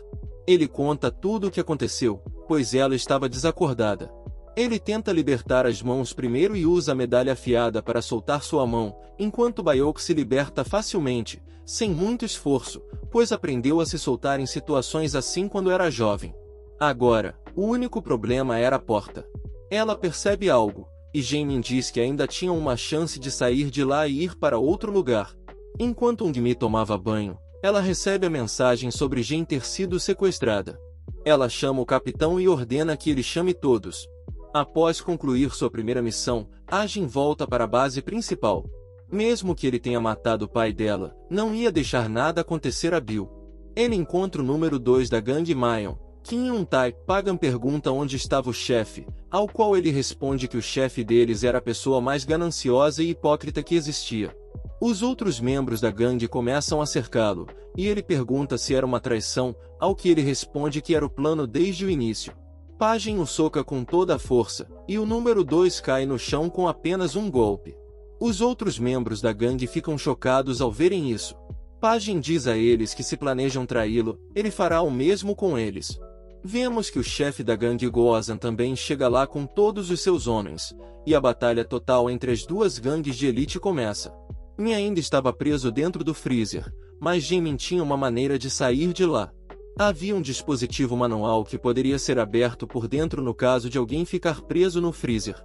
Ele conta tudo o que aconteceu, pois ela estava desacordada. Ele tenta libertar as mãos primeiro e usa a medalha afiada para soltar sua mão, enquanto Baek se liberta facilmente, sem muito esforço, pois aprendeu a se soltar em situações assim quando era jovem. Agora, o único problema era a porta. Ela percebe algo, e Jamie diz que ainda tinha uma chance de sair de lá e ir para outro lugar. Enquanto Ungmi tomava banho, ela recebe a mensagem sobre Jen ter sido sequestrada. Ela chama o capitão e ordena que ele chame todos. Após concluir sua primeira missão, Agem volta para a base principal. Mesmo que ele tenha matado o pai dela, não ia deixar nada acontecer a Bill. Ele encontra o número 2 da gangue Mayon, Kim Yun-tai. Pagan pergunta onde estava o chefe, ao qual ele responde que o chefe deles era a pessoa mais gananciosa e hipócrita que existia. Os outros membros da gangue começam a cercá-lo, e ele pergunta se era uma traição, ao que ele responde que era o plano desde o início. Pajem o soca com toda a força, e o número 2 cai no chão com apenas um golpe. Os outros membros da gangue ficam chocados ao verem isso. Pajem diz a eles que se planejam traí-lo, ele fará o mesmo com eles. Vemos que o chefe da gangue Gozen também chega lá com todos os seus homens, e a batalha total entre as duas gangues de elite começa. Min ainda estava preso dentro do freezer, mas Jimin tinha uma maneira de sair de lá. Havia um dispositivo manual que poderia ser aberto por dentro no caso de alguém ficar preso no freezer.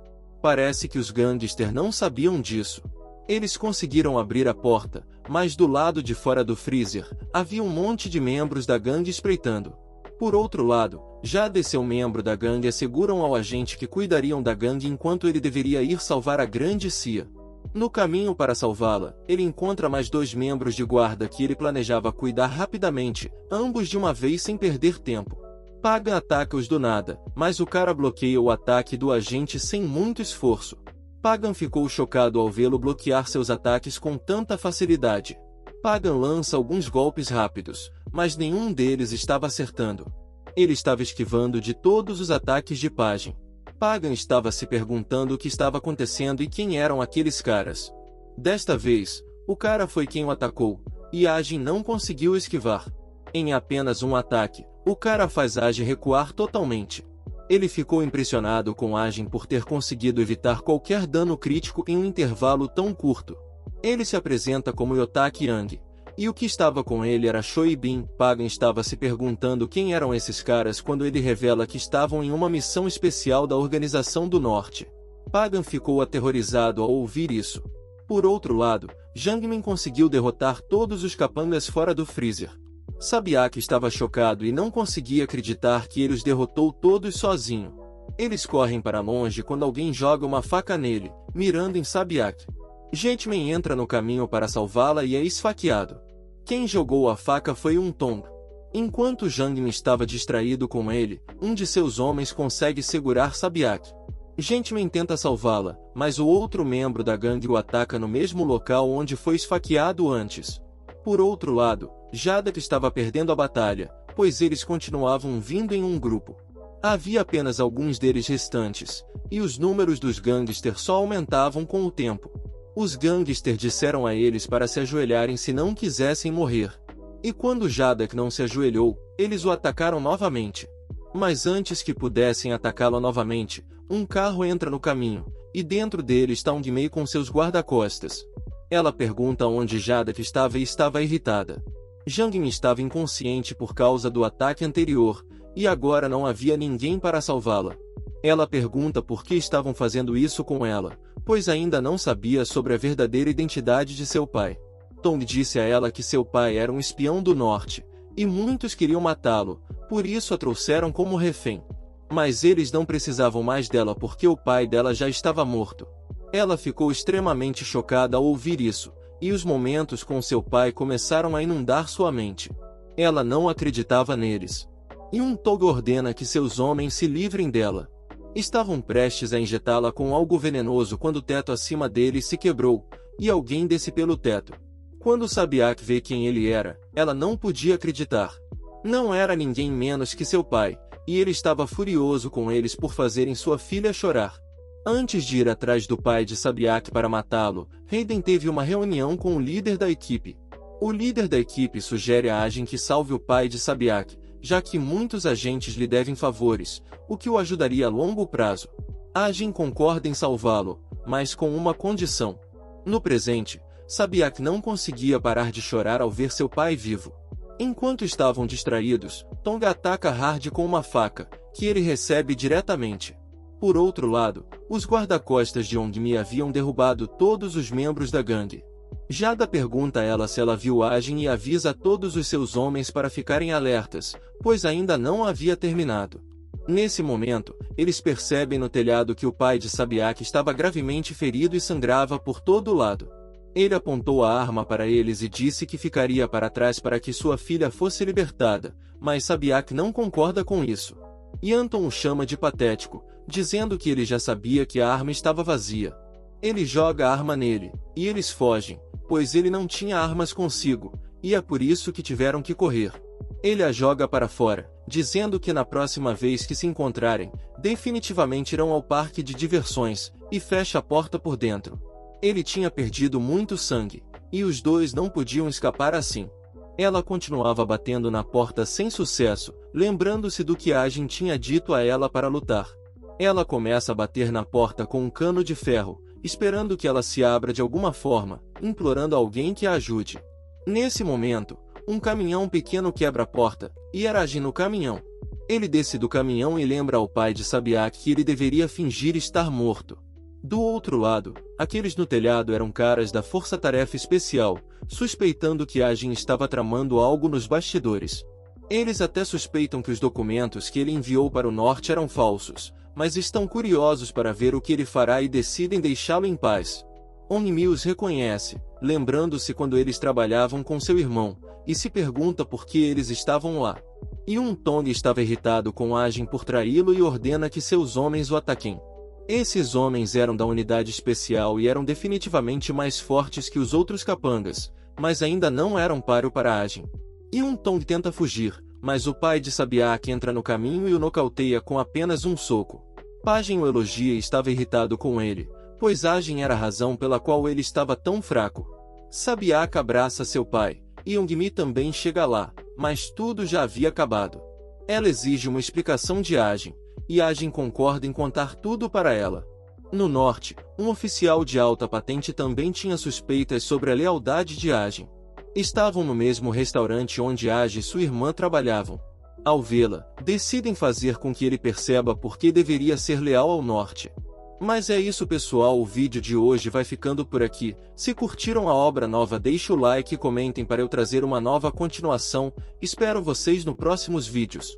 Parece que os gangsters não sabiam disso. Eles conseguiram abrir a porta, mas do lado de fora do freezer, havia um monte de membros da gangue espreitando. Por outro lado, Jada e seu membro da gangue asseguram ao agente que cuidariam da gangue enquanto ele deveria ir salvar a grande Cia. No caminho para salvá-la, ele encontra mais 2 membros de guarda que ele planejava cuidar rapidamente, ambos de uma vez sem perder tempo. Pagan ataca-os do nada, mas o cara bloqueia o ataque do agente sem muito esforço. Pagan ficou chocado ao vê-lo bloquear seus ataques com tanta facilidade. Pagan lança alguns golpes rápidos, mas nenhum deles estava acertando. Ele estava esquivando de todos os ataques de Pagan. Pagan estava se perguntando o que estava acontecendo e quem eram aqueles caras. Desta vez, o cara foi quem o atacou, e Ajin não conseguiu esquivar. Em apenas um ataque, o cara faz Ajin recuar totalmente. Ele ficou impressionado com Ajin por ter conseguido evitar qualquer dano crítico em um intervalo tão curto. Ele se apresenta como Yotaki Yang, e o que estava com ele era Choi Bin. Pagan estava se perguntando quem eram esses caras quando ele revela que estavam em uma missão especial da Organização do Norte. Pagan ficou aterrorizado ao ouvir isso. Por outro lado, Jangmin conseguiu derrotar todos os capangas fora do freezer. Sabiak estava chocado e não conseguia acreditar que ele os derrotou todos sozinho. Eles correm para longe quando alguém joga uma faca nele, mirando em Sabiak. Jetman entra no caminho para salvá-la e é esfaqueado. Quem jogou a faca foi um Tong. Enquanto Jangmin estava distraído com ele, um de seus homens consegue segurar Sabiak. Jetman tenta salvá-la, mas o outro membro da gangue o ataca no mesmo local onde foi esfaqueado antes. Por outro lado, Jada estava perdendo a batalha, pois eles continuavam vindo em um grupo. Havia apenas alguns deles restantes, e os números dos gangsters só aumentavam com o tempo. Os gangsters disseram a eles para se ajoelharem se não quisessem morrer. E quando Jadak não se ajoelhou, eles o atacaram novamente. Mas antes que pudessem atacá-lo novamente, um carro entra no caminho, e dentro dele está um Mei com seus guarda-costas. Ela pergunta onde Jadak estava e estava irritada. Jangmin estava inconsciente por causa do ataque anterior, e agora não havia ninguém para salvá-la. Ela pergunta por que estavam fazendo isso com ela, pois ainda não sabia sobre a verdadeira identidade de seu pai. Tong disse a ela que seu pai era um espião do norte, e muitos queriam matá-lo, por isso a trouxeram como refém. Mas eles não precisavam mais dela porque o pai dela já estava morto. Ela ficou extremamente chocada ao ouvir isso, e os momentos com seu pai começaram a inundar sua mente. Ela não acreditava neles. E um Tog ordena que seus homens se livrem dela. Estavam prestes a injetá-la com algo venenoso quando o teto acima deles se quebrou, e alguém desce pelo teto. Quando Sabiak vê quem ele era, ela não podia acreditar. Não era ninguém menos que seu pai, e ele estava furioso com eles por fazerem sua filha chorar. Antes de ir atrás do pai de Sabiak para matá-lo, Raiden teve uma reunião com o líder da equipe. O líder da equipe sugere a Ajin que salve o pai de Sabiak, já que muitos agentes lhe devem favores, o que o ajudaria a longo prazo. Ajin concorda em salvá-lo, mas com uma condição. No presente, Sabiak não conseguia parar de chorar ao ver seu pai vivo. Enquanto estavam distraídos, Tong ataca Hard com uma faca, que ele recebe diretamente. Por outro lado, os guarda-costas de Ongmi haviam derrubado todos os membros da gangue. Jada pergunta a ela se ela viu Ajin e avisa a todos os seus homens para ficarem alertas, pois ainda não havia terminado. Nesse momento, eles percebem no telhado que o pai de Sabiak estava gravemente ferido e sangrava por todo lado. Ele apontou a arma para eles e disse que ficaria para trás para que sua filha fosse libertada, mas Sabiak não concorda com isso. Yanton o chama de patético, dizendo que ele já sabia que a arma estava vazia. Ele joga a arma nele, e eles fogem, pois ele não tinha armas consigo, e é por isso que tiveram que correr. Ele a joga para fora, dizendo que na próxima vez que se encontrarem, definitivamente irão ao parque de diversões, e fecha a porta por dentro. Ele tinha perdido muito sangue, e os dois não podiam escapar assim. Ela continuava batendo na porta sem sucesso, lembrando-se do que Agin tinha dito a ela para lutar. Ela começa a bater na porta com um cano de ferro, esperando que ela se abra de alguma forma, implorando a alguém que a ajude. Nesse momento, um caminhão pequeno quebra a porta, e era Agin no caminhão. Ele desce do caminhão e lembra ao pai de Sabiak que ele deveria fingir estar morto. Do outro lado, aqueles no telhado eram caras da Força-Tarefa Especial, suspeitando que Agin estava tramando algo nos bastidores. Eles até suspeitam que os documentos que ele enviou para o norte eram falsos, mas estão curiosos para ver o que ele fará e decidem deixá-lo em paz. Onmi os reconhece, lembrando-se quando eles trabalhavam com seu irmão, e se pergunta por que eles estavam lá. E Tong estava irritado com Agin por traí-lo e ordena que seus homens o ataquem. Esses homens eram da unidade especial e eram definitivamente mais fortes que os outros capangas, mas ainda não eram páreo para Agin. E Tong tenta fugir, mas o pai de Sabiak entra no caminho e o nocauteia com apenas um soco. Pagen o elogia e estava irritado com ele, pois Agin era a razão pela qual ele estava tão fraco. Sabiak abraça seu pai, e Youngmi também chega lá, mas tudo já havia acabado. Ela exige uma explicação de Agin, e Agin concorda em contar tudo para ela. No norte, um oficial de alta patente também tinha suspeitas sobre a lealdade de Agin. Estavam no mesmo restaurante onde Agin e sua irmã trabalhavam. Ao vê-la, decidem fazer com que ele perceba por que deveria ser leal ao norte. Mas é isso, pessoal, o vídeo de hoje vai ficando por aqui. Se curtiram a obra nova, deixe o like e comentem para eu trazer uma nova continuação. Espero vocês nos próximos vídeos.